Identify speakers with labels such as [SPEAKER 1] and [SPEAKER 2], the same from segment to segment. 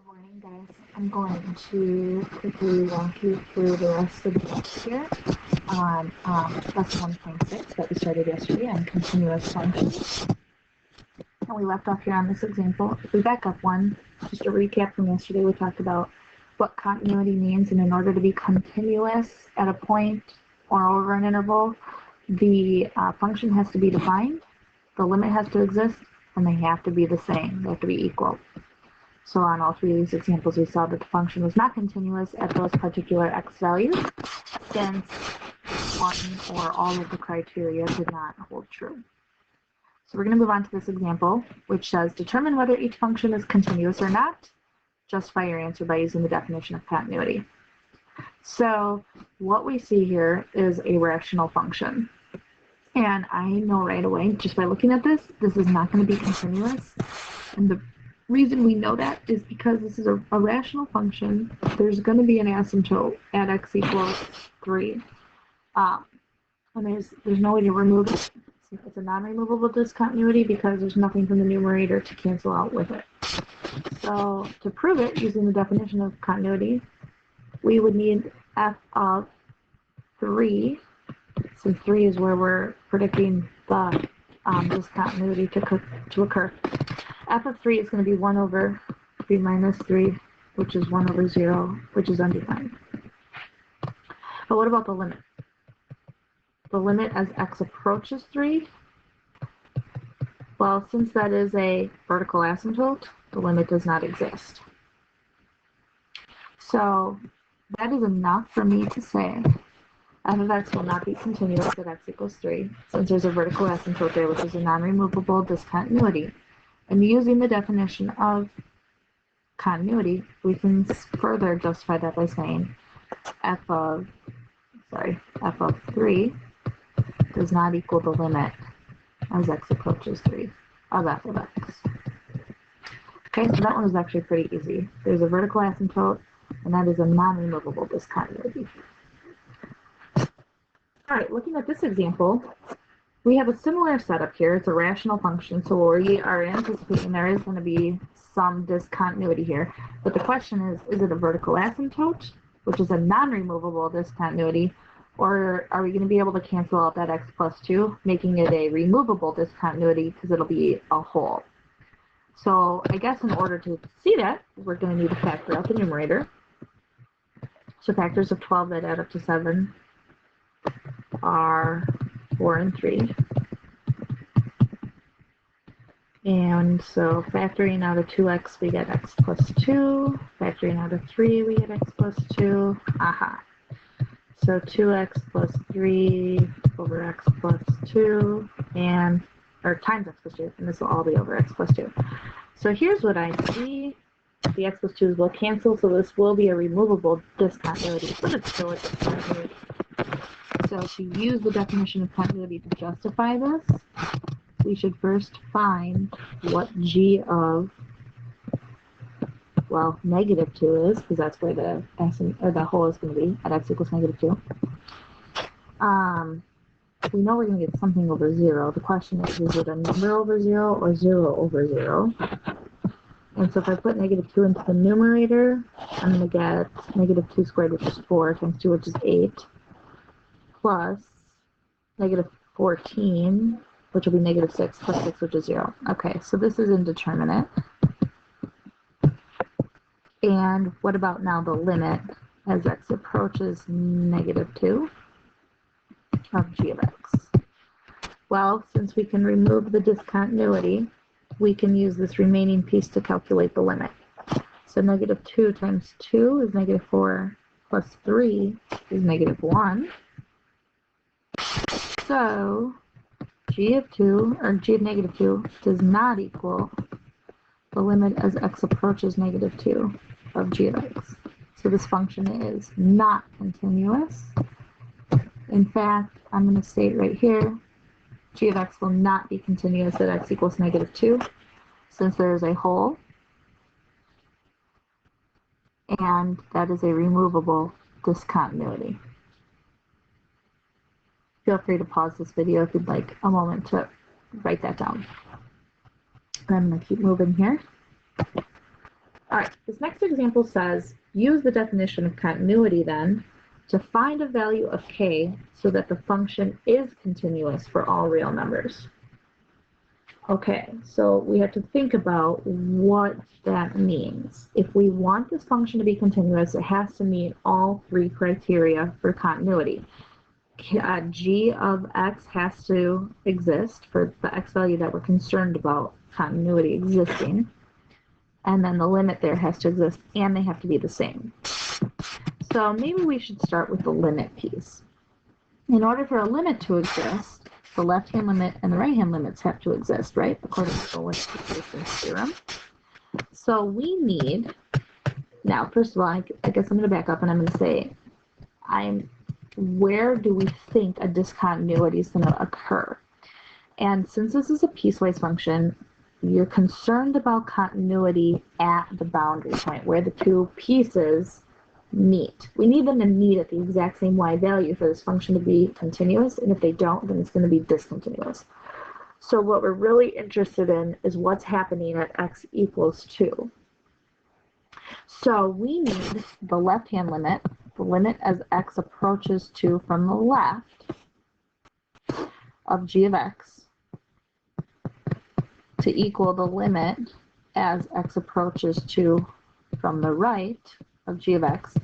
[SPEAKER 1] Good morning, guys. I'm going to quickly walk you through the rest of the book here on lesson 1.6 that we started yesterday on continuous functions. And we left off here on this example. If we back up one, just a recap from yesterday, we talked about what continuity means, and in order to be continuous at a point or over an interval, the function has to be defined, the limit has to exist, and they have to be the same. They have to be equal. So on all three of these examples, we saw that the function was not continuous at those particular x values, since one or all of the criteria did not hold true. So we're going to move on to this example, which says, determine whether each function is continuous or not. Justify your answer by using the definition of continuity. So what we see here is a rational function. And I know right away, just by looking at this is not going to be continuous. And the reason we know that is because this is a rational function. There's going to be an asymptote at x equals 3. And there's no way to remove it. It's a non-removable discontinuity because there's nothing from the numerator to cancel out with it. So to prove it using the definition of continuity, we would need f of 3, since 3 is where we're predicting the discontinuity to occur. F of 3 is going to be 1 over 3 minus 3, which is 1 over 0, which is undefined. But what about the limit? The limit as x approaches 3? Well, since that is a vertical asymptote, the limit does not exist. So that is enough for me to say f of x will not be continuous at x equals 3, since there's a vertical asymptote there, which is a non-removable discontinuity. And using the definition of continuity, we can further justify that by saying f of 3 does not equal the limit as x approaches 3 of f of x. Okay, so that one is actually pretty easy. There's a vertical asymptote, and that is a non-removable discontinuity. All right, looking at this example, we have a similar setup here. It's a rational function, so we are anticipating there is going to be some discontinuity here. But the question is it a vertical asymptote, which is a non-removable discontinuity, or are we going to be able to cancel out that x plus 2, making it a removable discontinuity because it'll be a whole? So I guess in order to see that, we're going to need to factor out the numerator. So factors of 12 that add up to 7 are 4 and 3. And so factoring out of 2x, we get x plus 2. Factoring out of 3, we get x plus 2. Aha. So 2x plus 3 over x plus 2, or times x plus 2, and this will all be over x plus 2. So here's what I see. The x plus 2's will cancel, so this will be a removable discontinuity, but it's still a discontinuity. So to use the definition of continuity to justify this, we should first find what g of, well, negative 2 is, because that's where the whole is going to be at x equals negative 2. We know we're going to get something over 0. The question is it a number over 0 or 0 over 0? And so if I put negative 2 into the numerator, I'm going to get negative 2 squared, which is 4, times 2, which is 8, plus negative 14, which will be negative 6, plus 6, which is 0. Okay, so this is indeterminate. And what about now the limit as x approaches negative 2 of g of x? Well, since we can remove the discontinuity, we can use this remaining piece to calculate the limit. So negative 2 times 2 is negative 4, plus 3 is negative 1. So g of negative 2 does not equal the limit as x approaches negative 2 of g of x. So this function is not continuous. In fact, I'm going to state right here, g of x will not be continuous at x equals negative 2, since there is a hole, and that is a removable discontinuity. Feel free to pause this video if you'd like a moment to write that down. I'm going to keep moving here. All right, this next example says, use the definition of continuity then to find a value of k so that the function is continuous for all real numbers. Okay, so we have to think about what that means. If we want this function to be continuous, it has to meet all three criteria for continuity. G of x has to exist for the x value that we're concerned about continuity existing. And then the limit there has to exist, and they have to be the same. So maybe we should start with the limit piece. In order for a limit to exist, the left-hand limit and the right-hand limits have to exist, right? According to the limit equation theorem. So we need, now first of all, I guess I'm going to back up and I'm going to say, where do we think a discontinuity is going to occur? And since this is a piecewise function, you're concerned about continuity at the boundary point where the two pieces meet. We need them to meet at the exact same y value for this function to be continuous, and if they don't, then it's going to be discontinuous. So what we're really interested in is what's happening at x equals 2. So we need the left-hand limit, the limit as x approaches 2 from the left of g of x, to equal the limit as x approaches 2 from the right of g of x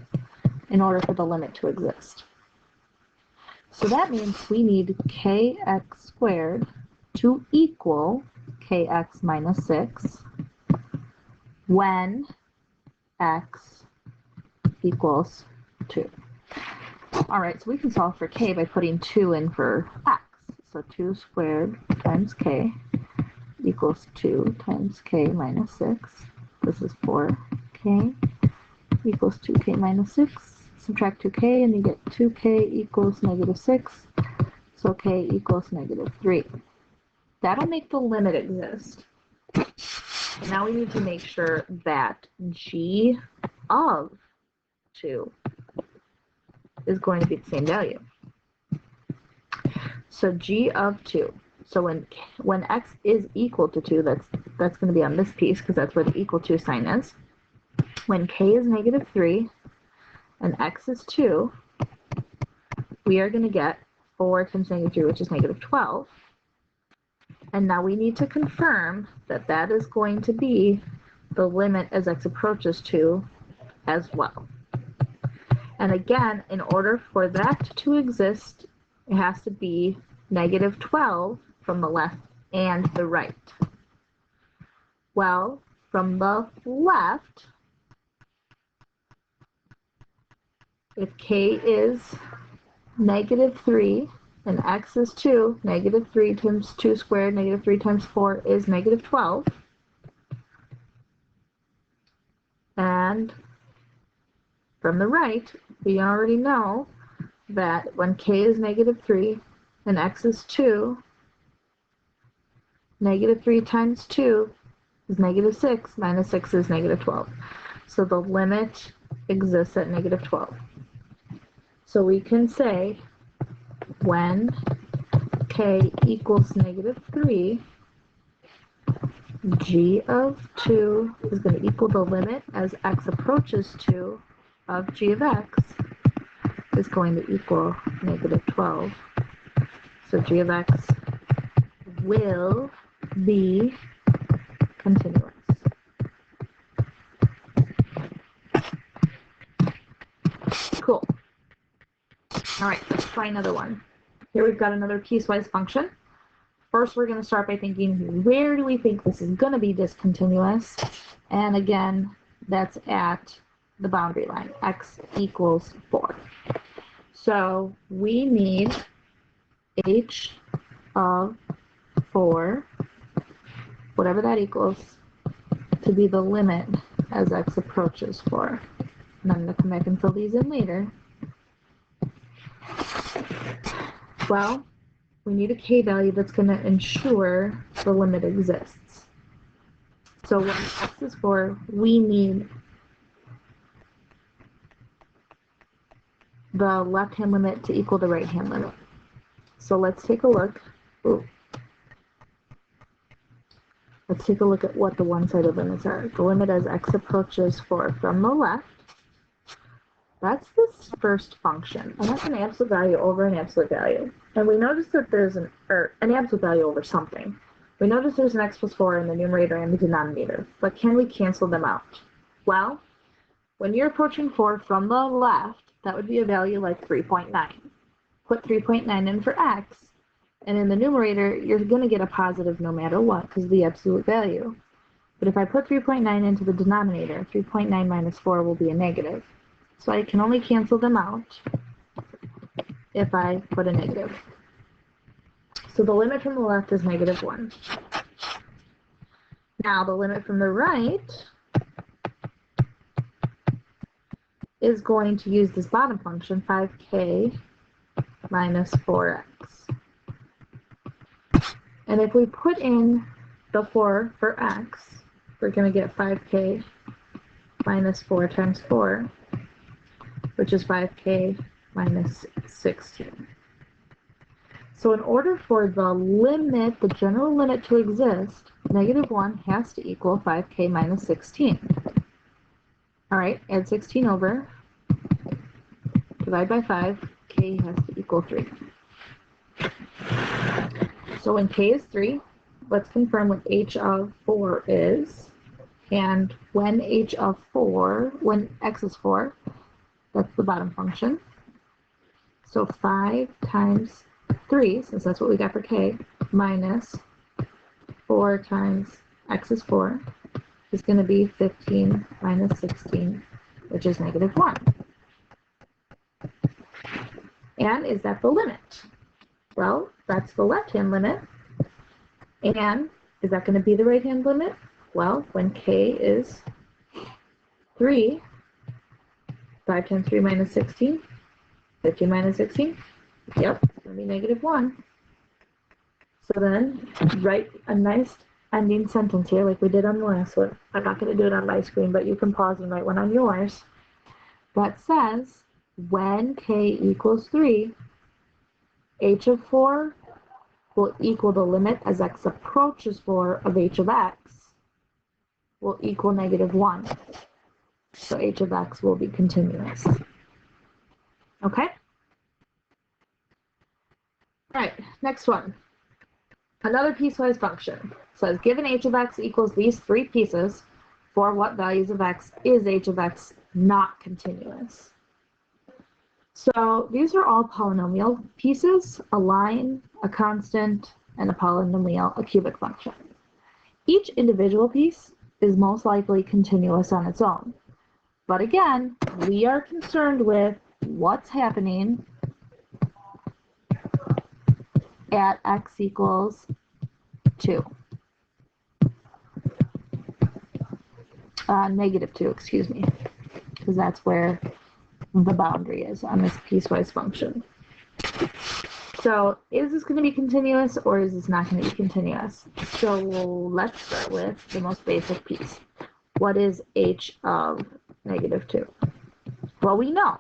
[SPEAKER 1] in order for the limit to exist. So that means we need kx squared to equal kx minus 6 when x equals 2. All right, so we can solve for k by putting 2 in for x. So 2 squared times k equals 2 times k minus 6. This is 4k equals 2k minus 6. Subtract 2k and you get 2k equals negative 6. So k equals negative 3. That'll make the limit exist. Now we need to make sure that g of 2 is going to be the same value. So g of 2. So when x is equal to 2, that's going to be on this piece because that's where the equal to sign is. When k is negative 3 and x is 2, we are going to get 4 times negative 3, which is negative 12. And now we need to confirm that that is going to be the limit as x approaches 2 as well. And again, in order for that to exist, it has to be negative 12 from the left and the right. Well, from the left, if k is negative 3 and x is 2, negative 3 times 2 squared, negative 3 times 4 is negative 12. And from the right, we already know that when k is negative 3 and x is 2, negative 3 times 2 is negative 6, minus 6 is negative 12. So the limit exists at negative 12. So we can say when k equals negative 3, g of 2 is going to equal the limit as x approaches 2 of g of x is going to equal negative 12. So g of x will be continuous. Cool. All right, let's try another one. Here we've got another piecewise function. First, we're going to start by thinking, where do we think this is going to be discontinuous? And again, that's at the boundary line, x equals 4. So we need h of 4, whatever that equals, to be the limit as x approaches 4. And I'm going to come back and fill these in later. Well, we need a k value that's going to ensure the limit exists. So when x is 4, we need the left-hand limit to equal the right-hand limit. So let's take a look. Ooh. Let's take a look at what the one-sided limits are. The limit as x approaches 4 from the left, that's this first function, and that's an absolute value over an absolute value. And we notice that there's an absolute value over something. We notice there's an x plus 4 in the numerator and the denominator, but can we cancel them out? Well, when you're approaching 4 from the left, that would be a value like 3.9. Put 3.9 in for x, and in the numerator, you're going to get a positive no matter what, because of the absolute value. But if I put 3.9 into the denominator, 3.9 minus 4 will be a negative. So I can only cancel them out if I put a negative. So the limit from the left is negative 1. Now the limit from the right is going to use this bottom function, 5k minus 4x. And if we put in the 4 for x, we're going to get 5k minus 4 times 4, which is 5k minus 16. So in order for the limit, the general limit to exist, negative 1 has to equal 5k minus 16. All right, add 16 over, divide by 5, k has to equal 3. So when k is 3, let's confirm what h of 4 is. And when x is 4, that's the bottom function. So 5 times 3, since that's what we got for k, minus 4 times x is 4, is going to be 15 minus 16, which is negative 1. And is that the limit? Well, that's the left-hand limit. And is that going to be the right-hand limit? Well, when k is 3, 5 times 3 minus 16, 15 minus 16, yep, it's going to be negative 1. So then, write a nice ending sentence here like we did on the last one. I'm not going to do it on my screen, but you can pause and write one on yours. That says, when k equals 3, h of 4 will equal the limit as x approaches 4 of h of x will equal negative 1. So h of x will be continuous. Okay? All right, next one. Another piecewise function says, given h of x equals these 3 pieces, for what values of x is h of x not continuous? So these are all polynomial pieces, a line, a constant, and a polynomial, a cubic function. Each individual piece is most likely continuous on its own. But again, we are concerned with what's happening at x equals 2. Negative 2, excuse me, because that's where the boundary is on this piecewise function. So is this going to be continuous or is this not going to be continuous? So let's start with the most basic piece. What is h of negative 2? Well, we know,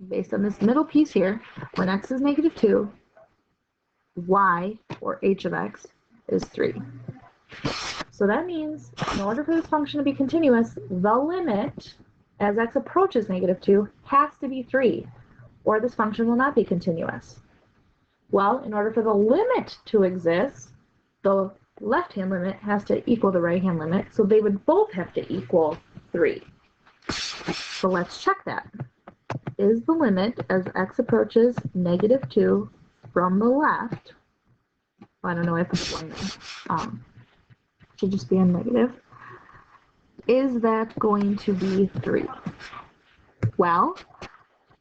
[SPEAKER 1] based on this middle piece here, when x is negative 2, y, or h of x, is 3. So that means, in order for this function to be continuous, the limit as x approaches negative 2 has to be 3, or this function will not be continuous. Well, in order for the limit to exist, the left-hand limit has to equal the right-hand limit, so they would both have to equal 3. So let's check that. Is the limit as x approaches negative 2 from the left, well, I don't know if it's 1 there, should just be a negative, is that going to be 3? Well,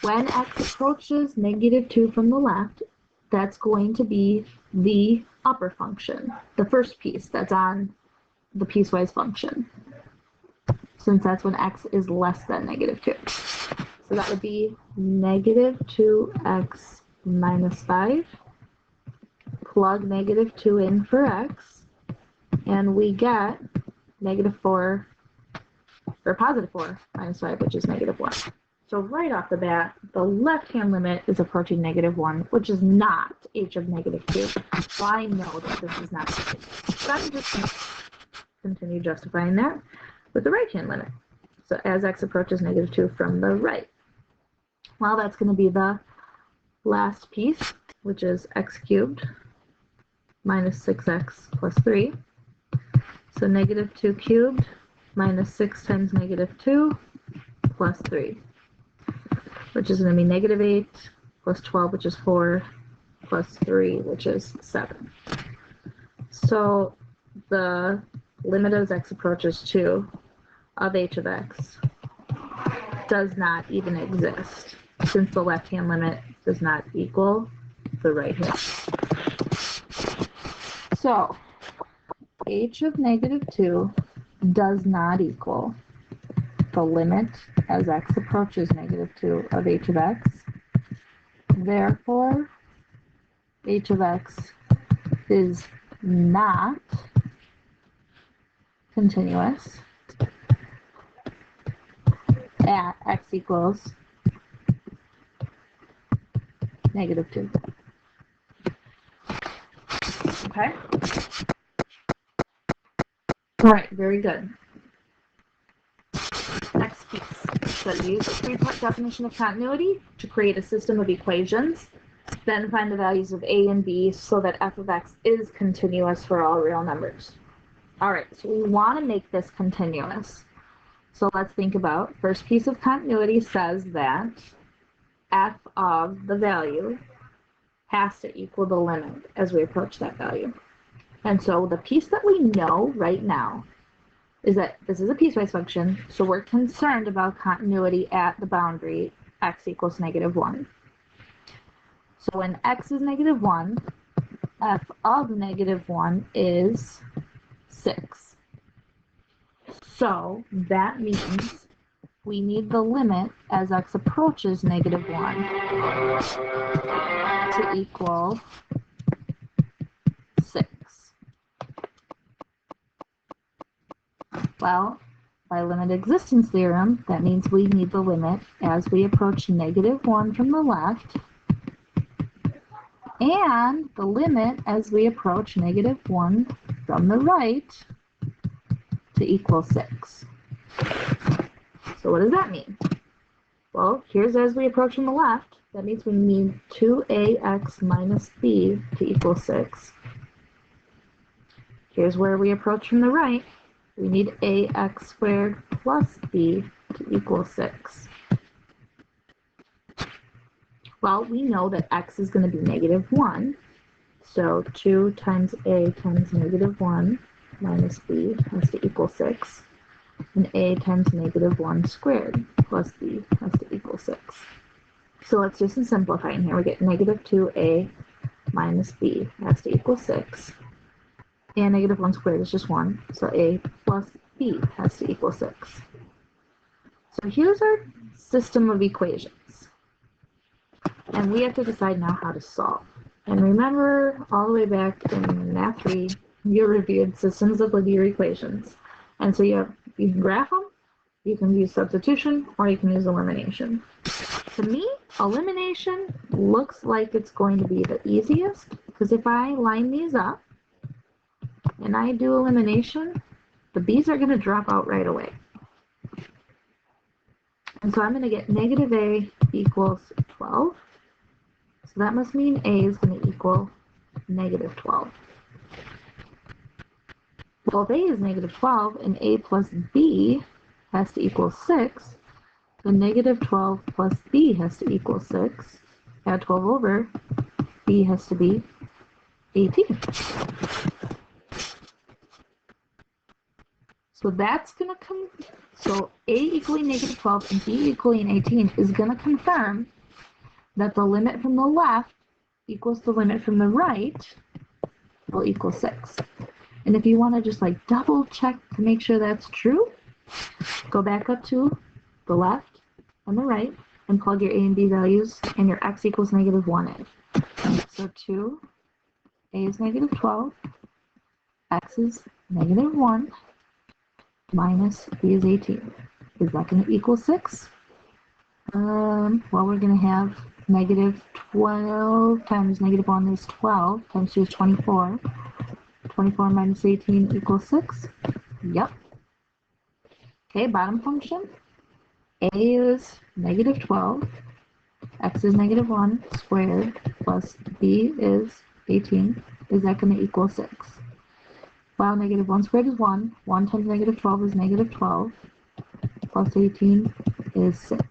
[SPEAKER 1] when x approaches negative 2 from the left, that's going to be the upper function, the first piece that's on the piecewise function, since that's when x is less than negative 2. So that would be negative 2x minus 5. Plug negative 2 in for x, and we get negative 4, or positive 4 minus 5, which is negative 1. So right off the bat, the left-hand limit is approaching negative 1, which is not h of negative 2. So I know that this is not continuous. But I'm just continue justifying that with the right-hand limit. So as x approaches negative 2 from the right. Well, that's going to be the last piece, which is x cubed minus 6x plus 3. So negative 2 cubed minus 6 times negative 2 plus 3, which is going to be negative 8 plus 12, which is 4, plus 3, which is 7. So the limit as x approaches 2 of h of x does not even exist, since the left-hand limit does not equal the right-hand. So h of negative 2 does not equal the limit as x approaches negative 2 of h of x. Therefore, h of x is not continuous at x equals negative 2. Okay? All right, very good. Next piece. So use the three-part definition of continuity to create a system of equations. Then find the values of a and b so that f of x is continuous for all real numbers. All right, so we want to make this continuous. So let's think about, first piece of continuity says that f of the value has to equal the limit as we approach that value. And so the piece that we know right now is that this is a piecewise function, so we're concerned about continuity at the boundary x equals negative 1. So when x is negative 1, f of negative 1 is 6. So that means we need the limit as x approaches negative 1 to equal 6. Well, by limit existence theorem, that means we need the limit as we approach negative 1 from the left and the limit as we approach negative 1 from the right to equal 6. So what does that mean? Well, here's as we approach from the left. That means we need 2ax minus b to equal 6. Here's where we approach from the right. We need ax squared plus b to equal 6. Well, we know that x is going to be negative 1. So 2 times a times negative 1 minus b has to equal 6. And a times negative 1 squared plus b has to equal 6. So let's do some simplifying here. We get negative 2a minus b has to equal 6. And negative 1 squared is just 1. So a plus b has to equal 6. So here's our system of equations. And we have to decide now how to solve. And remember, all the way back in Math 3, you reviewed systems of linear equations. And so you can graph them, you can use substitution, or you can use elimination. To me, elimination looks like it's going to be the easiest, because if I line these up and I do elimination, the b's are going to drop out right away. And so I'm going to get negative a equals 12. So that must mean a is going to equal negative 12. Well, if a is negative 12 and a plus b has to equal 6, so negative 12 plus b has to equal 6. Add 12 over, b has to be 18. So that's going to come, so a equaling negative 12 and b equaling 18 is going to confirm that the limit from the left equals the limit from the right will equal 6. And if you want to just like double check to make sure that's true, go back up to the left and the right and plug your a and b values and your x equals negative 1 in. So 2, a is negative 12, x is negative 1, minus b is 18. Is that going to equal 6? Well, we're going to have negative 12 times negative 1 is 12, times 2 is 24. 24 minus 18 equals 6. Yep. Okay, bottom function. A is negative 12. X is negative 1 squared plus B is 18. Is that going to equal 6? Well, negative 1 squared is 1. 1 times negative 12 is negative 12. Plus 18 is 6.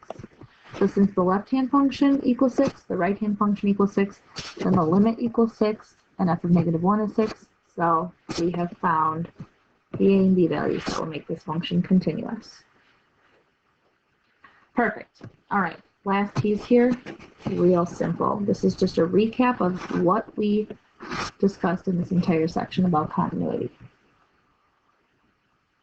[SPEAKER 1] So since the left-hand function equals 6, the right-hand function equals 6, then the limit equals 6, and f of negative 1 is 6. So we have found the a and b values that will make this function continuous. Perfect. All right, last piece here, real simple. This is just a recap of what we discussed in this entire section about continuity.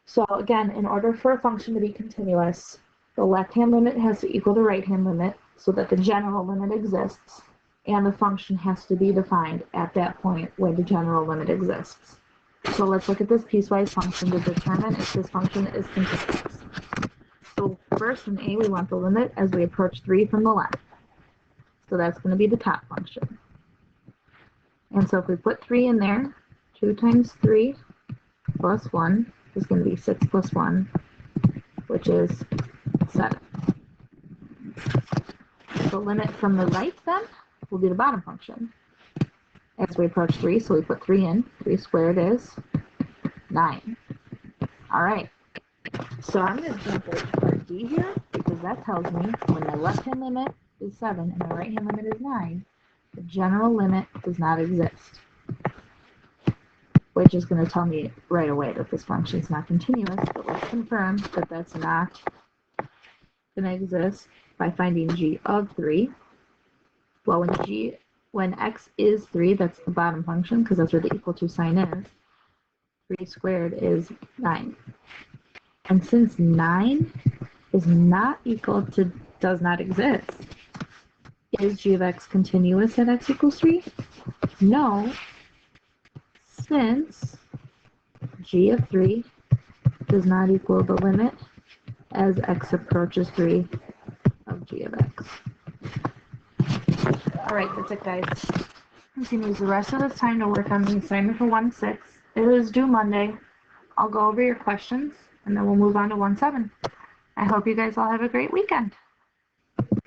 [SPEAKER 1] So again, in order for a function to be continuous, the left-hand limit has to equal the right-hand limit so that the general limit exists, and the function has to be defined at that point where the general limit exists. So let's look at this piecewise function to determine if this function is continuous. So first in A, we want the limit as we approach 3 from the left. So that's going to be the top function. And so if we put 3 in there, 2 times 3 plus 1 is going to be 6 plus 1, which is 7. The limit from the right then will be the bottom function as we approach 3. So we put 3 in. 3 squared is 9. All right. So I'm going to jump right to part D here because that tells me when my left-hand limit is 7 and my right-hand limit is 9, the general limit does not exist, which is going to tell me right away that this function is not continuous. But let's confirm that that's not going to exist by finding g of 3. Well, when x is 3, that's the bottom function because that's where the equal to sign is. 3 squared is 9. And since 9 is not equal to does not exist, is g of x continuous at x equals 3? No, since g of 3 does not equal the limit as x approaches 3 of g of x. All right, that's it, guys. You can use the rest of this time to work on the assignment for 1-6. It is due Monday. I'll go over your questions, and then we'll move on to 1-7. I hope you guys all have a great weekend.